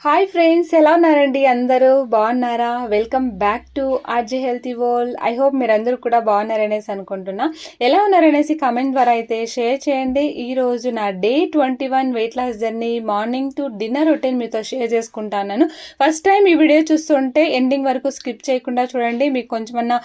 Hi friends, ఎలా ఉన్నారండి? అందరూ బాగున్నారా? Welcome back to RJ healthy world. I hope మీరందరూ కూడా బాగున్నారనేసి అనుకుంటున్నా. ఎలా ఉన్నారనేసి కామెంట్ ద్వారా అయితే షేర్ చేయండి. ఈరోజు నా Day-21 weight loss journey morning to dinner routine మీతో షేర్ చేసుకుంటాను. ఫస్ట్ టైం ఈ వీడియో చూస్తుంటే ఎండింగ్ వరకు స్కిప్ చేయకుండా చూడండి. మీకు కొంచెమన్నా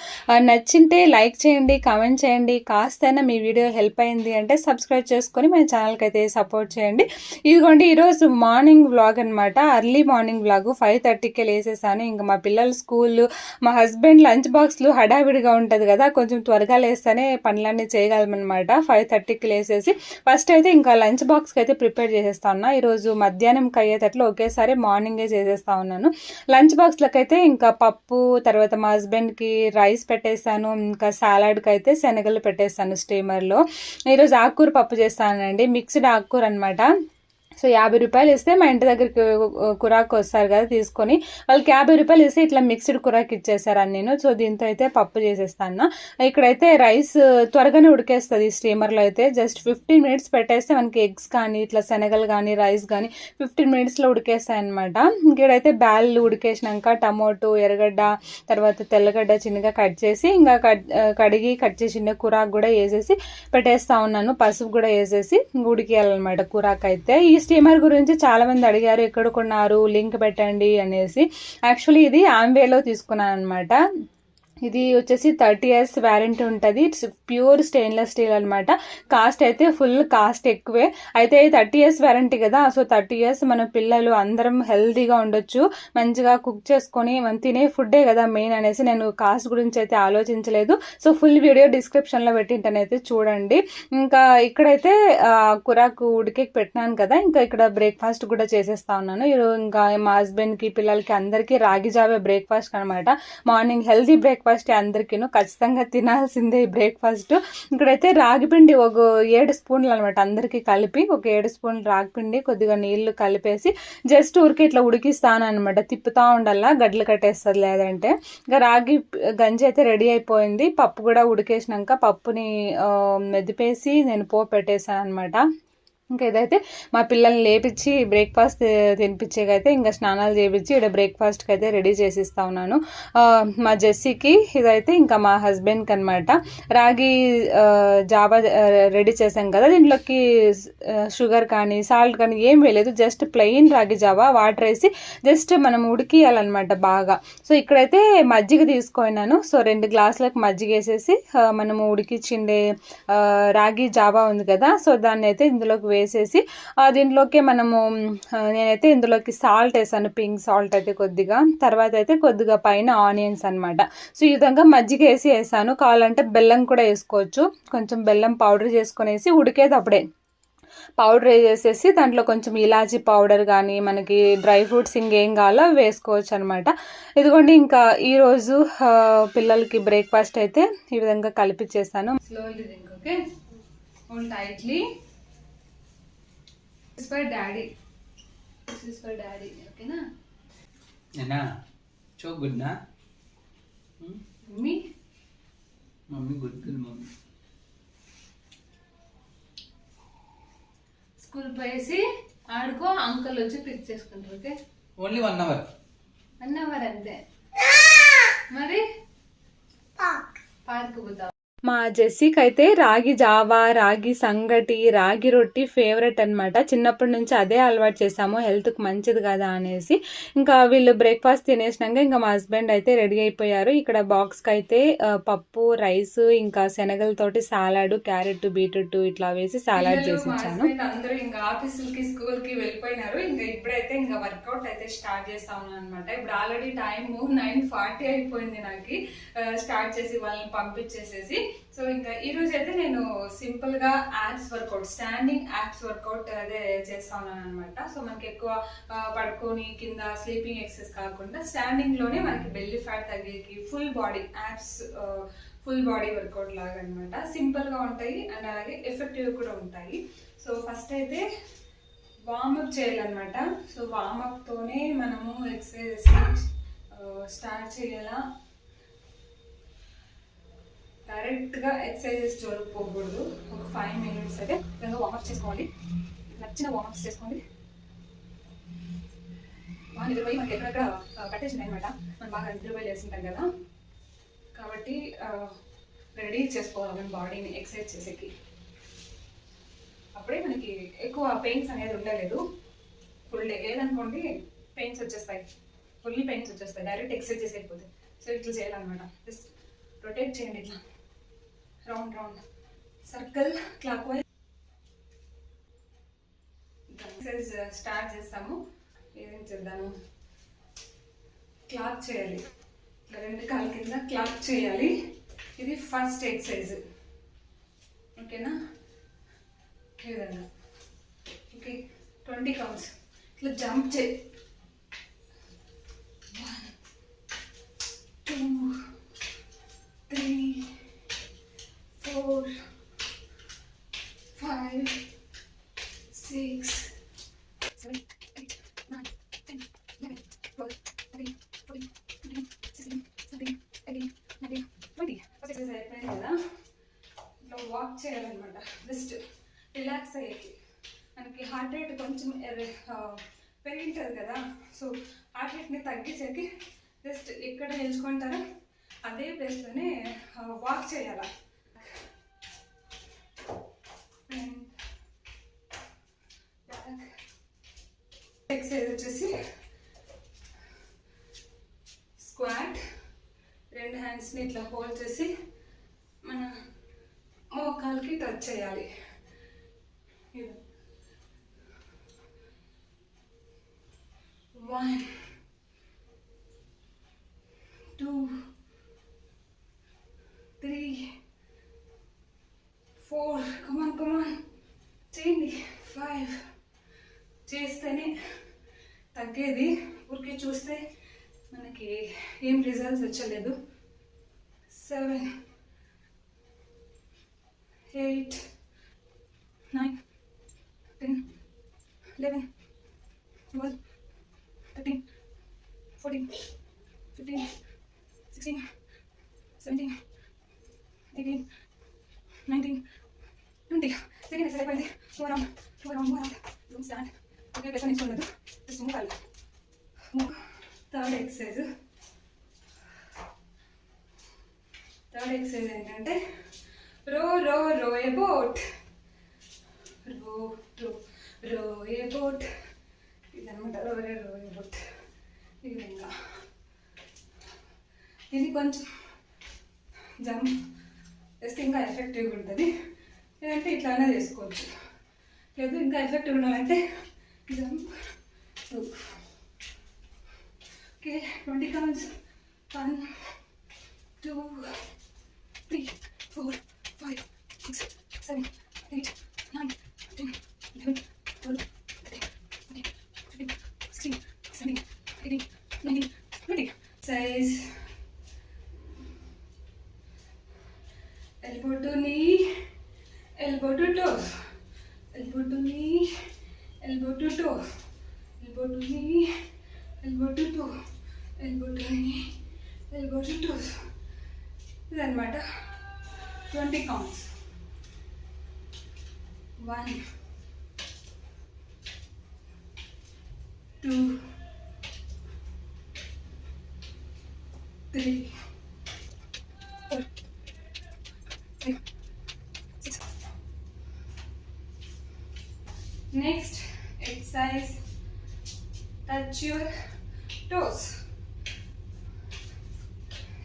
నచ్చింటే లైక్ చేయండి, కామెంట్ చేయండి. కాస్తైనా మీ వీడియో హెల్ప్ అయింది అంటే సబ్స్క్రైబ్ చేసుకొని మన ఛానల్కి అయితే సపోర్ట్ చేయండి. ఇదిగోండి ఈరోజు మార్నింగ్ వ్లాగ్ అనమాట. ఎర్లీ మార్నింగ్ వ్లాగ్ 5:30కే లేసేసాను. ఇంకా మా పిల్లల స్కూల్, మా హస్బెండ్ లంచ్ బాక్స్లు హడావిడిగా ఉంటుంది కదా, కొంచెం త్వరగా లేస్తేనే పనులన్నీ చేయగలమన్నమాట. 5:30కి లేసేసి ఫస్ట్ అయితే ఇంకా లంచ్ బాక్స్కి అయితే ప్రిపేర్ చేసేస్తా ఉన్నా. ఈరోజు మధ్యాహ్నంకి అయ్యేటట్లు ఒకేసారి మార్నింగే చేసేస్తా ఉన్నాను. లంచ్ బాక్స్లకి అయితే ఇంకా పప్పు, తర్వాత మా హస్బెండ్కి రైస్ పెట్టేస్తాను. ఇంకా సాలాడ్కి అయితే శనగలు పెట్టేస్తాను స్టీమర్లో. ఈరోజు ఆకుకూర పప్పు చేస్తానండి, మిక్స్డ్ ఆకుకూర అనమాట. సో 50 రూపాయలు ఇస్తే మా ఇంటి దగ్గరికి కురాకు వస్తారు కదా తీసుకొని, వాళ్ళకి 50 రూపాయలు ఇస్తే ఇట్లా మిక్స్డ్ కురాకు ఇచ్చేసారని నేను. సో దీంతో అయితే పప్పు చేసేస్తాను. ఇక్కడైతే రైస్ త్వరగానే ఉడికేస్తుంది స్టీమర్లో అయితే. జస్ట్ 15 మినిట్స్ పెట్టేస్తే మనకి ఎగ్స్ కానీ ఇట్లా శనగలు కానీ రైస్ కానీ 15 మినిట్స్లో ఉడికేస్తాయి అనమాట. ఇక్కడైతే బ్యాళ్ళు ఉడికేసినాక టమోటో, ఎర్రగడ్డ, తర్వాత తెల్లగడ్డ చిన్నగా కట్ చేసి ఇంకా కడిగి కట్ చేసిన కురాకు కూడా వేసేసి పెట్టేస్తా ఉన్నాను. పసుపు కూడా వేసేసి ఉడికేయాలన్నమాట కురాకు అయితే. ఈ స్టీమర్ గురించి చాలా మంది అడిగారు, ఎక్కడ కొన్నారు, లింక్ పెట్టండి అనేసి. యాక్చువల్లీ ఇది ఆమ్వేలో తీసుకున్నాను అనమాట. ఇది వచ్చేసి 30 years వ్యారంటీ ఉంటుంది. ఇట్స్ ప్యూర్ స్టెయిన్లెస్ స్టీల్ అనమాట. కాస్ట్ అయితే ఫుల్ కాస్ట్ ఎక్కువే. అయితే 30 years వ్యారంటీ కదా, సో 30 years మన పిల్లలు అందరం హెల్తీగా ఉండొచ్చు, మంచిగా కుక్ చేసుకొని మనం తినే ఫుడ్డే కదా మెయిన్ అనేసి నేను కాస్ట్ గురించి అయితే ఆలోచించలేదు. సో ఫుల్ వీడియో డిస్క్రిప్షన్లో పెట్టింటనైతే చూడండి. ఇంకా ఇక్కడైతే కురాకు ఉడికేకి పెట్టినాను కదా, ఇంకా ఇక్కడ బ్రేక్ఫాస్ట్ కూడా చేసేస్తా ఉన్నాను. ఇంకా మా హస్బెండ్కి, పిల్లలకి అందరికీ రాగి జావే బ్రేక్ఫాస్ట్ అనమాట. మార్నింగ్ హెల్తీ బ్రేక్ఫాస్ట్ అందరికీను ఖచ్చితంగా తినాల్సిందే ఈ బ్రేక్ఫాస్ట్. ఇక్కడైతే రాగిపిండి ఒక 7 స్పూన్లు అనమాట, అందరికీ కలిపి ఒక 7 స్పూన్లు రాగిపిండి, కొద్దిగా నీళ్లు కలిపేసి జస్ట్ ఊరికి ఇట్లా ఉడికిస్తాను అనమాట. తిప్పుతా ఉండాలా, గడ్డలు కట్టేస్తుంది లేదంటే. ఇంకా రాగి గంజి అయితే రెడీ అయిపోయింది. పప్పు కూడా ఉడికేసినాక పప్పుని మెదిపేసి నేను పోపు పెట్టేసాను అనమాట. ఇంకా ఇదైతే మా పిల్లల్ని లేపించి బ్రేక్ఫాస్ట్ తినిపించేకైతే ఇంకా స్నానాలు చేయించి ఇక్కడ బ్రేక్ఫాస్ట్కి అయితే రెడీ చేసిస్తా ఉన్నాను. మా జెస్సీకి, ఇదైతే ఇంకా మా హస్బెండ్కి అనమాట. రాగి జావా రెడీ చేసాం కదా, దీంట్లోకి షుగర్ కానీ సాల్ట్ కానీ ఏం వేయలేదు, జస్ట్ ప్లెయిన్ రాగి జావా వాటర్ వేసి జస్ట్ మనం ఉడికియాలన్నమాట బాగా. సో ఇక్కడైతే మజ్జిగ తీసుకున్నాను. సో 2 గ్లాసులకు మజ్జిగ వేసేసి మనము ఉడికిచ్చిండే రాగి జావా ఉంది కదా, సో దాన్ని అయితే ఇందులోకి వేసేసి దీంట్లోకి నేనైతే ఇందులోకి సాల్ట్ వేసాను, పింక్ సాల్ట్ అయితే కొద్దిగా, తర్వాత అయితే కొద్దిగా పైన ఆనియన్స్ అనమాట. సో ఈ విధంగా మజ్జిగ వేసాను. కావాలంటే బెల్లం కూడా వేసుకోవచ్చు, కొంచెం బెల్లం పౌడర్ చేసుకునేసి ఉడికేటప్పుడే పౌడర్ వేసేసి దాంట్లో కొంచెం ఇలాచీ పౌడర్ కానీ మనకి డ్రై ఫ్రూట్స్ ఇంకేం కావాలో వేసుకోవచ్చు అనమాట. ఇదిగోండి ఇంకా ఈరోజు పిల్లలకి బ్రేక్ఫాస్ట్ అయితే ఈ విధంగా కలిపిచ్చేసాను. Slowly drink, okay, hold tightly. This is for daddy. This is for daddy. Okay na? Nana, so good na? Mummy? Mummy good mummy. School పోయేసి ఆడుకో, అంకుల్ వచ్చి పిక్ చేసుకుంటారు. Okay, only 1 hour. 1 hour అంతే. మరి పార్క్ పోతాం. మా జెస్సీకి అయితే రాగి జావా, రాగి సంగటి, రాగి రొట్టి ఫేవరెట్ అనమాట. చిన్నప్పటి నుంచి అదే అలవాటు చేసాము, హెల్త్కి మంచిది కదా అనేసి. ఇంకా వీళ్ళు బ్రేక్ఫాస్ట్ తినేసినాక ఇంకా మా హస్బెండ్ అయితే రెడీ అయిపోయారు. ఇక్కడ బాక్స్కి అయితే పప్పు, రైస్, ఇంకా శనగలతోటి సాలాడ్, క్యారెట్, బీట్రూట్ ఇట్లా వేసి సాలాడ్ చేసి ఇచ్చాను. అందరూ ఇంకా ఆఫీసులకి, స్కూల్కి వెళ్ళిపోయినారు. ఇంకా ఇప్పుడైతే ఇంకా వర్కౌట్ అయితే స్టార్ట్ చేస్తా ఉన్నాను అనమాట. ఇప్పుడు ఆల్రెడీ టైం 9:40 అయిపోయింది నాకు, స్టార్ట్ చేసి వాళ్ళని పంపించేసేసి. సో ఇంకా ఈ రోజు అయితే నేను సింపుల్ గా abs workout, standing abs workout అదే చేస్తా ఉన్నాను అనమాట. సో మనకి ఎక్కువ పడుకొని కింద స్లీపింగ్ ఎక్సర్సైజ్ కాకుండా స్టాండింగ్ లోనే మనకి బెల్లీ ఫ్యాట్ తగ్గేకి full body apps, full body work out లాగా అనమాట. సింపుల్ గా ఉంటాయి అండ్ అలాగే ఎఫెక్టివ్ కూడా ఉంటాయి. సో ఫస్ట్ అయితే వార్మప్ చేయాలన్నమాట. సో వార్మప్ తోనే మనము ఎక్సర్సైజెస్ స్టార్ట్ చేయాలా. డైరెక్ట్గా ఎక్సర్సైజెస్ జరుపుకోకూడదు. ఒక 5 minutes అయితే విధంగా వార్మప్ చేసుకోవాలి. నచ్చిన వార్మప్స్ చేసుకోండి. నిద్రపోయి మనకి ఎక్కడెక్కడ కట్టేసింది అనమాట. మనం బాగా నిద్రపోయి వేసుకుంటాం కదా, కాబట్టి రెడీ చేసుకోవాలి మన బాడీని ఎక్సర్సైజ్ చేసేకి. అప్పుడే మనకి ఎక్కువ పెయిన్స్ అనేది ఉండలేదు. ఫుల్ డే లేదనుకోండి పెయిన్స్ వచ్చేస్తాయి, ఫుల్ పెయిన్స్ వచ్చేస్తాయి డైరెక్ట్ ఎక్సర్సైజ్ చేసేయకపోతే. సో ఇట్లా చేయాలన్నమాట. జస్ట్ రొటేట్ చేయండి ఇట్లా round round circle clock wise. Exercise start చేస్తాము. ఏదేం చేద్దాము, క్లాక్ చేయాలి. ఇట్లా 2 కాళ్ళ కింద క్లాక్ చేయాలి. ఇది ఫస్ట్ ఎక్సర్సైజ్, ఓకేనా? ఈ విధంగా ఓకే. 20 కౌంట్స్. ఇట్లా జంప్ చేయి. 1 2 3 4 5 6 7 8 9 10 11 12 13 14 15 16 17 18 19 20. ఫస్ట్ ఎక్సర్సైజ్ అయిపోయింది కదా. ఇట్లా వాక్ చేయాలన్నమాట. జస్ట్ రిలాక్స్ అయ్యేకి. మనకి హార్ట్ రేట్ కొంచెం పెరిగింటుంది కదా, సో హార్ట్ రేట్ని తగ్గించేకి జస్ట్ ఎక్కడ నిల్చుకుంటారో అదే ప్లేస్లోనే వాక్ చేయాలి. ఎక్సర్సైజ్ వచ్చేసి స్క్వాట్. 2 హ్యాండ్స్ని ఇట్లా హోల్డ్ చేసి మన మోకాలకి టచ్ చేయాలి. 1 2 3 4 కమాన్ చేయండి. 5 చేస్తేనే తగ్గేది, ఊరికే చూస్తే మనకి ఏం రిజల్ట్స్ వచ్చలేదు. 7 8 9 10 11 12 13 14 15 16 17 18 19 20. సెకండ్ ఎక్సర్సైజ్ అయిపోయింది. Go around. Don't stand. Okay, press నిల్చుకోలేదు, జస్ట్ మూవ్ కాదు. థర్డ్ ఎక్సర్సైజ్ ఏంటంటే రో ఏ బోట్. రో ఏ బోట్ ఇదనమాట. రో ఏ బోట్. ఈ విధంగా ఇది కొంచెం జంప్ చేస్తే ఇంకా ఎఫెక్టివ్గా ఉంటుంది. లేదంటే ఇట్లానే చేసుకోవచ్చు. లేదు ఇంకా ఎఫెక్టివ్ ఉండాలంటే jump. Okay, 20 counts. 1 2 3 4 5 6 7 8 9 10 11 12 13 14 15 16 17 18 19 20. Size elbow to knee, elbow to toes, elbow to knee, elbow to toes, elbow to knee, elbow to toe, elbow to knee, elbow to toes. ఇదన్నమాట. 20 counts. 1 2 3 4 5 6. Next exercise, touch your toes.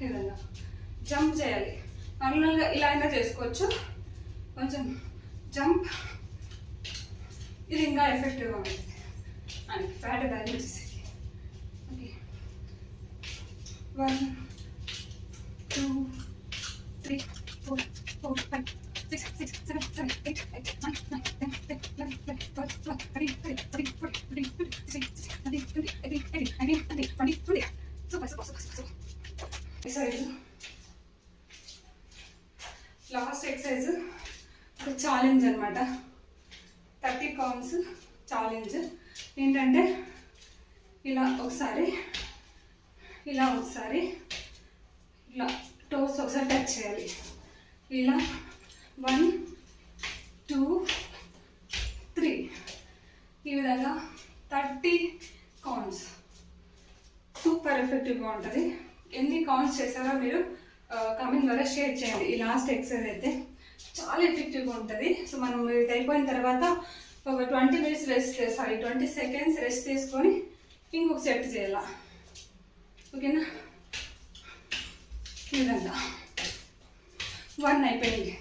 ఇదన్నా jump చేయాలి. నార్మల్గా ఇలా అయినా చేసుకోవచ్చు. కొంచెం jump, ఇది ఇంకా ఎఫెక్టివ్గా ఉంటుంది మనకి ఫ్యాట్ బ్యాలెన్స్ చేసేది. Okay, 1 2 3 4 5 6 7 8 9 10 11 12 13 14 15 16 17 18 19 20. Super. Exercise last exercise challenge అనమాట. 30 కౌంట్స్ ఛాలెంజ్. ఏంటంటే ఇలా ఒకసారి ఇలా టోస్ ఒకసారి టచ్ చేయాలి. ఇలా 1 2 3 ఈ విధంగా 30 కౌంట్స్. ఎఫెక్టివ్గా ఉంటుంది. ఎన్ని కౌంట్స్ చేస్తారో మీరు కామెంట్ ద్వారా షేర్ చేయండి. ఈ లాస్ట్ ఎక్సర్సైజ్ అయితే చాలా ఎఫెక్టివ్గా ఉంటుంది. సో మనం ఇది అయిపోయిన తర్వాత ఒక 20 మినిట్స్ 20 సెకండ్స్ రెస్ట్ తీసుకొని ఇంకొక సెట్ చేయాల. ఓకేనా? ఈ విధంగా 1 అయిపోయింది.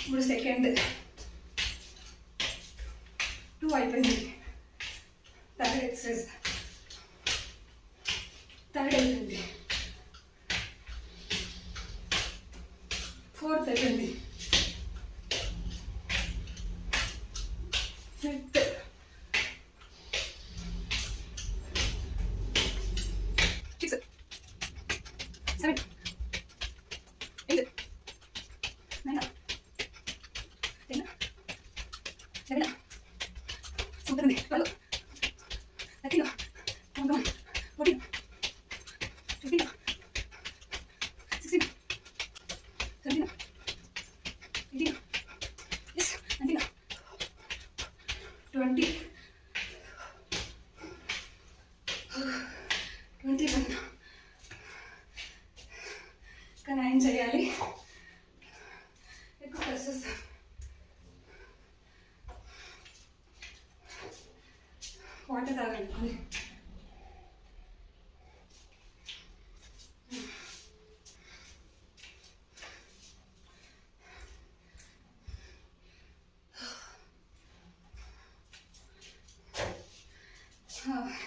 ఇప్పుడు సెకండ్ 2 అయిపోయింది. థర్డ్ ఎక్సర్సైజ్ థర్డ్ అయిపోయింది. ఫోర్త్ అయిపోయింది. Fifth, sixth, 7, 8, 9, 10, 11, 12, 13, 14, 15, 16, 17, 18, yes, 19, 20, 21. ఇంకా 9 చేయాలి. ఎక్కువ ప్రెసెస్. వాటర్ తాగండి కొన్ని.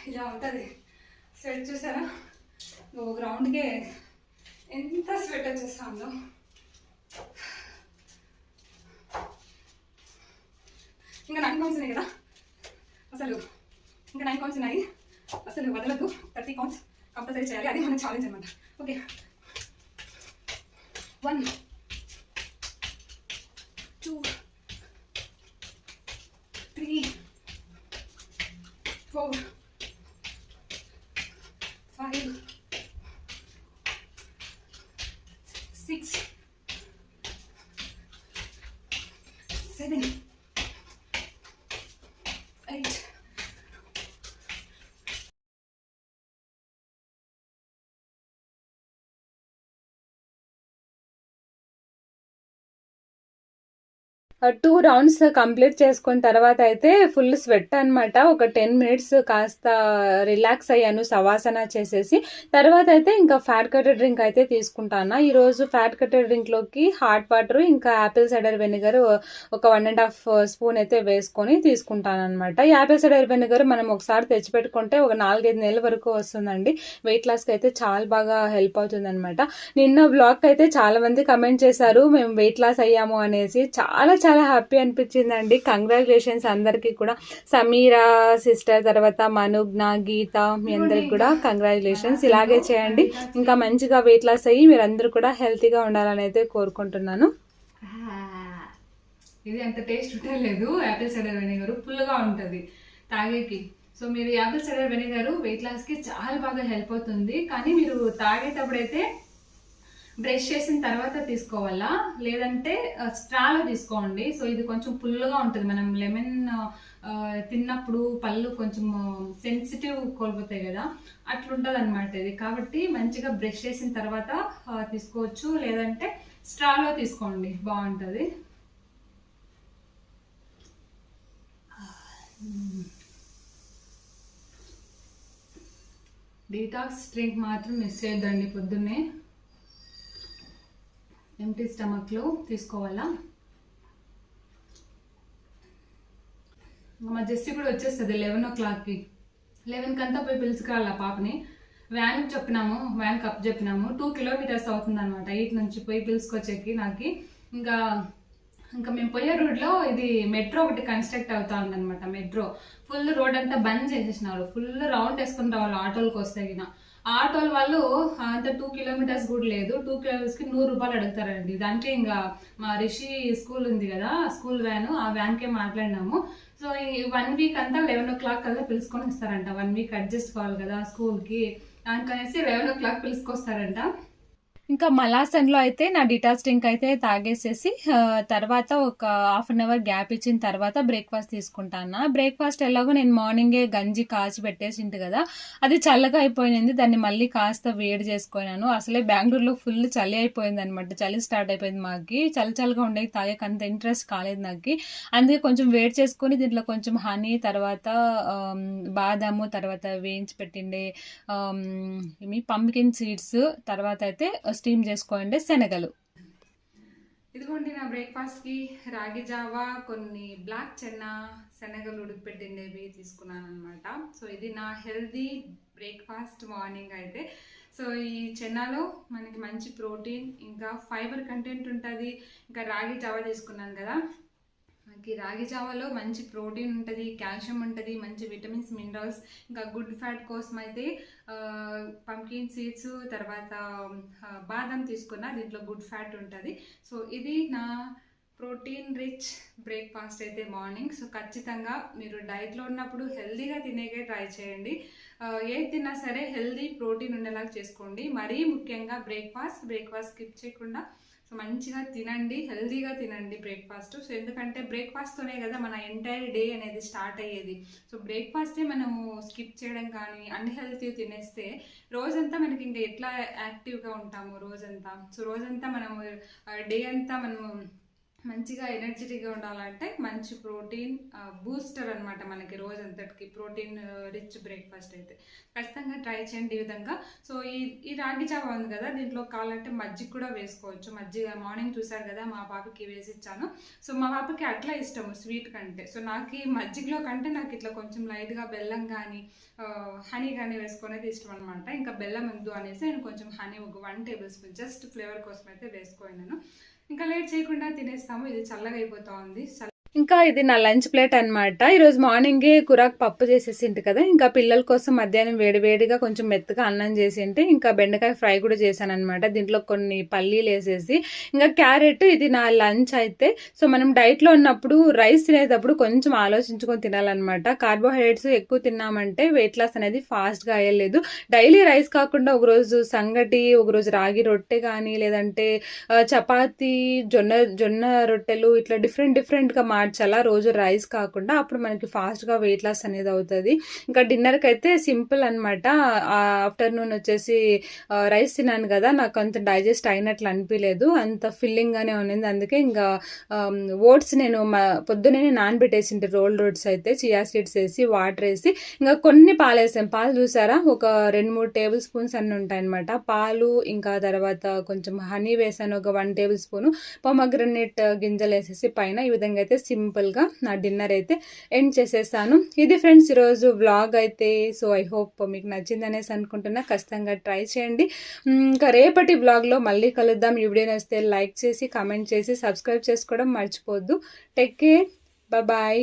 ఇలా ఉంటుంది స్వెట్. చూసారా? నువ్వు గ్రౌండ్కే ఎంత స్వెట్ వచ్చేస్తుందో. ఇంకా 9 కౌంట్స్ ఉన్నాయి కదా అసలు. ఇంకా 9 కౌంట్స్ ఉన్నాయి అసలు వదలద్దు. 30 కౌంట్స్ కంపల్సరీ చేయాలి. అది మన ఛాలెంజ్ అనమాట. ఓకే, 1, 2, 3, 4, 5, 6, 7, 8. టూ రౌండ్స్ కంప్లీట్ చేసుకున్న తర్వాత అయితే ఫుల్ స్వెట్ అనమాట. ఒక 10 మినిట్స్ కాస్త రిలాక్స్ అయ్యాను శవాసన చేసేసి. తర్వాత అయితే ఇంకా ఫ్యాట్ కటర్ డ్రింక్ అయితే తీసుకుంటాను. ఈరోజు ఫ్యాట్ కటర్ డ్రింక్లోకి హాట్ వాటర్ ఇంకా యాపిల్ సైడర్ వెనిగర్ ఒక 1.5 స్పూన్ అయితే వేసుకొని తీసుకుంటాను అనమాట. యాపిల్ సైడర్ వెనిగర్ మనం ఒకసారి తెచ్చిపెట్టుకుంటే ఒక 4-5 నెలల వరకు వస్తుందండి. వెయిట్ లాస్కి అయితే చాలా బాగా హెల్ప్ అవుతుంది అనమాట. నిన్న బ్లాగ్ అయితే చాలా మంది కమెంట్ చేశారు మేము వెయిట్ లాస్ అయ్యాము అనేసి. చాలా చాలా హ్యాపీ అనిపించిందండి. కంగ్రాచులేషన్స్ అందరికీ కూడా. సమీరా సిస్టర్, తర్వాత మనుగ్న, గీత, మీ అందరికి కూడా కంగ్రాచులేషన్స్. ఇలాగే చేయండి. ఇంకా మంచిగా వెయిట్ లాస్ అయ్యి మీరందరూ కూడా హెల్తీగా ఉండాలని అయితే కోరుకుంటున్నాను. ఇది అంత టేస్ట్ లేదు. యాపిల్ సైడర్ వెనిగర్ పుల్లగా ఉంటుంది తాగేకి. సో మీరు యాపిల్ సైడర్ వెనిగర్ వెయిట్ లాస్కి చాలా బాగా హెల్ప్ అవుతుంది. కానీ మీరు తాగేటప్పుడైతే బ్రష్ చేసిన తర్వాత తీసుకోవాలా, లేదంటే స్ట్రాలో తీసుకోండి. సో ఇది కొంచెం పుల్లుగా ఉంటుంది. మనం లెమన్ తిన్నప్పుడు పళ్ళు కొంచెం సెన్సిటివ్ కోల్పోతాయి కదా, అట్లుంటుంది అనమాట ఇది. కాబట్టి మంచిగా బ్రష్ చేసిన తర్వాత తీసుకోవచ్చు, లేదంటే స్ట్రాలో తీసుకోండి, బాగుంటుంది. డీటాక్స్ డ్రింక్ మాత్రం మిస్ చేయొద్దండి. పొద్దున్నే ఎంటీ స్టమక్లో తీసుకోవాలా. మా జెస్సీ కూడా వచ్చేస్తుంది 11 o'clockకి. 11 కంతా పోయి పిలుచుకురాలి పాపని. వ్యాన్కి చెప్పినాము, వ్యాన్కి అప్ చెప్పినాము. 2 kilometers అవుతుంది అనమాట ఇటు నుంచి పోయి పిలుచుకొచ్చేకి నాకు. ఇంకా మేము పోయే రోడ్లో ఇది మెట్రో ఒకటి కన్స్ట్రక్ట్ అవుతా ఉందన్నమాట. మెట్రో ఫుల్ రోడ్ అంతా బంద్ చేసేసినారు. ఫుల్ రౌండ్ వేసుకుని రావాలి ఆటోలకు వస్తే. ఆటోల వాళ్ళు అంత 2 kilometers కూడా లేదు. 2 kilometersకి 100 రూపాయలు అడుగుతారండి. దాంట్లో ఇంకా మా రిషి స్కూల్ ఉంది కదా, స్కూల్ వ్యాన్, ఆ వ్యాన్కే మాట్లాడినాము. సో ఈ 1 week అంతా 11 o'clock కల్లా పిలుచుకొని వస్తారంట. 1 week అడ్జస్ట్ కావాలి కదా స్కూల్కి, దానికనేసి 11 o'clock పిలుచుకొస్తారంట. ఇంకా మలాసన్లో అయితే నా డిటాచ్ డ్రింక్ అయితే తాగేసేసి తర్వాత ఒక హాఫ్ అన్ అవర్ గ్యాప్ ఇచ్చిన తర్వాత బ్రేక్ఫాస్ట్ తీసుకుంటాను. బ్రేక్ఫాస్ట్ ఎలాగో నేను మార్నింగే గంజి కాచి పెట్టేసింటి కదా, అది చల్లగా అయిపోయింది. దాన్ని మళ్ళీ కాస్త వేడి చేసుకున్నాను. అసలే బెంగళూరులో ఫుల్ చలి అయిపోయింది అనమాట. చలి స్టార్ట్ అయిపోయింది మాకు. చల్లగా ఉండేది తాగేకి అంత ఇంట్రెస్ట్ కాలేదు నాకు. అందుకే కొంచెం వేడి చేసుకొని దీంట్లో కొంచెం హనీ, తర్వాత బాదాము, తర్వాత వేయించి పెట్టిండే పంప్కిన్ సీడ్స్, తర్వాత అయితే స్టీమ్ చేసుకోండి శనగలు. ఇదిగోండి నా బ్రేక్ఫాస్ట్కి రాగి జావా, కొన్ని బ్లాక్ చెన్నా, శనగలు ఉడికిపెట్టిండేవి తీసుకున్నాను అనమాట. సో ఇది నా హెల్దీ బ్రేక్ఫాస్ట్ మార్నింగ్ అయితే. సో ఈ చెన్నాలో మనకి మంచి ప్రోటీన్ ఇంకా ఫైబర్ కంటెంట్ ఉంటుంది. ఇంకా రాగి జావా తీసుకున్నాను కదా, మనకి రాగి జావాలో మంచి ప్రోటీన్ ఉంటుంది, కాల్షియం ఉంటుంది, మంచి విటమిన్స్, మినరల్స్, ఇంకా గుడ్ ఫ్యాట్ కోసం అయితే పంప్కిన్ సీడ్స్, తర్వాత బాదం తీసుకున్నా, దీంట్లో గుడ్ ఫ్యాట్ ఉంటుంది. సో ఇది నా ప్రోటీన్ రిచ్ బ్రేక్ఫాస్ట్ అయితే మార్నింగ్. సో ఖచ్చితంగా మీరు డైట్లో ఉన్నప్పుడు హెల్దీగా తినేకే ట్రై చేయండి. ఏది తిన్నా సరే హెల్దీ ప్రోటీన్ ఉండేలాగా చేసుకోండి. మరీ ముఖ్యంగా బ్రేక్ఫాస్ట్ స్కిప్ చేయకుండా సో మంచిగా తినండి, హెల్దీగా తినండి బ్రేక్ఫాస్ట్. సో ఎందుకంటే బ్రేక్ఫాస్ట్తోనే కదా మన ఎంటైర్ డే అనేది స్టార్ట్ అయ్యేది. సో బ్రేక్ఫాస్టే మనము స్కిప్ చేయడం కానీ అన్హెల్తీ తినేస్తే రోజంతా మనకి ఇంకా ఎట్లా యాక్టివ్గా ఉంటాము రోజంతా. సో రోజంతా మనము డే అంతా మనము మంచిగా ఎనర్జెటిక్గా ఉండాలంటే మంచి ప్రోటీన్ బూస్టర్ అనమాట మనకి రోజంతటికి. ప్రోటీన్ రిచ్ బ్రేక్ఫాస్ట్ అయితే ఖచ్చితంగా ట్రై చేయండి ఈ విధంగా. సో ఈ రాగి జావా ఉంది కదా, దీంట్లో కావాలంటే మజ్జిగ కూడా వేసుకోవచ్చు. మజ్జిగ మార్నింగ్ చూసారు కదా మా పాపకి వేసి ఇచ్చాను. సో మా పాపకి అట్లా ఇష్టము స్వీట్ కంటే. సో నాకు ఈ మజ్జిగలో కంటే నాకు ఇట్లా కొంచెం లైట్గా బెల్లం కానీ హనీ కానీ వేసుకునేది ఇష్టం అనమాట. ఇంకా బెల్లం వద్దు అనేసి నేను కొంచెం హనీ ఒక 1 టేబుల్ స్పూన్ జస్ట్ ఫ్లేవర్ కోసం అయితే వేసుకున్నాను. ఇంకా లేట్ చేయకుండా తినేస్తాము. ఇది చల్లగా అయిపోతా ఉంది. ఇంకా ఇది నా లంచ్ ప్లేట్ అనమాట. ఈరోజు మార్నింగే కూరాకు పప్పు చేసేసింటి కదా, ఇంకా పిల్లల కోసం మధ్యాహ్నం వేడివేడిగా కొంచెం మెత్తగా అన్నం చేసింటే ఇంకా బెండకాయ ఫ్రై కూడా చేశాను అనమాట. దీంట్లో కొన్ని పల్లీలు వేసేసి ఇంకా క్యారెట్. ఇది నా లంచ్ అయితే. సో మనం డైట్లో ఉన్నప్పుడు రైస్ తినేటప్పుడు కొంచెం ఆలోచించుకొని తినాలన్నమాట. కార్బోహైడ్రేట్స్ ఎక్కువ తిన్నామంటే వెయిట్ లాస్ అనేది ఫాస్ట్గా అయ్యలేదు. డైలీ రైస్ కాకుండా ఒకరోజు సంగటి, ఒకరోజు రాగి రొట్టె కానీ, లేదంటే చపాతీ, జొన్న రొట్టెలు, ఇట్లా డిఫరెంట్గా మార్చాలా రోజు రైస్ కాకుండా. అప్పుడు మనకి ఫాస్ట్గా వెయిట్ లాస్ అనేది అవుతుంది. ఇంకా డిన్నర్కి అయితే సింపుల్ అనమాట. ఆఫ్టర్నూన్ వచ్చేసి రైస్ తిన్నాను కదా, నాకు అంత డైజెస్ట్ అయినట్లు అనిపించలేదు, అంత ఫిల్లింగ్గానే ఉన్నింది. అందుకే ఇంకా ఓట్స్ నేను పొద్దునే నానబెట్టేసింటి రోల్ ఓట్స్ అయితే, చియా సీడ్స్ వేసి వాటర్ వేసి ఇంకా కొన్ని పాలు వేసాను. పాలు చూసారా, ఒక 2-3 టేబుల్ స్పూన్స్ అన్నీ ఉంటాయన్నమాట పాలు. ఇంకా తర్వాత కొంచెం హనీ వేసాను, ఒక 1 టేబుల్ స్పూను. పొమగ్రనేట్ గింజలు వేసేసి పైన ఈ విధంగా అయితే సింపుల్గా నా డిన్నర్ అయితే ఎండ్ చేసేసాను. ఇది ఫ్రెండ్స్ ఈరోజు వ్లాగ్ అయితే. సో ఐ హోప్ మీకు నచ్చిందనేసి అనుకుంటున్నా. ఖచ్చితంగా ట్రై చేయండి. ఇంకా రేపటి వ్లాగ్లో మళ్ళీ కలుద్దాం. ఈ వీడియో నచ్చితే లైక్ చేసి, కామెంట్ చేసి, సబ్స్క్రైబ్ చేసుకోవడం మర్చిపోవద్దు. Take care, bye.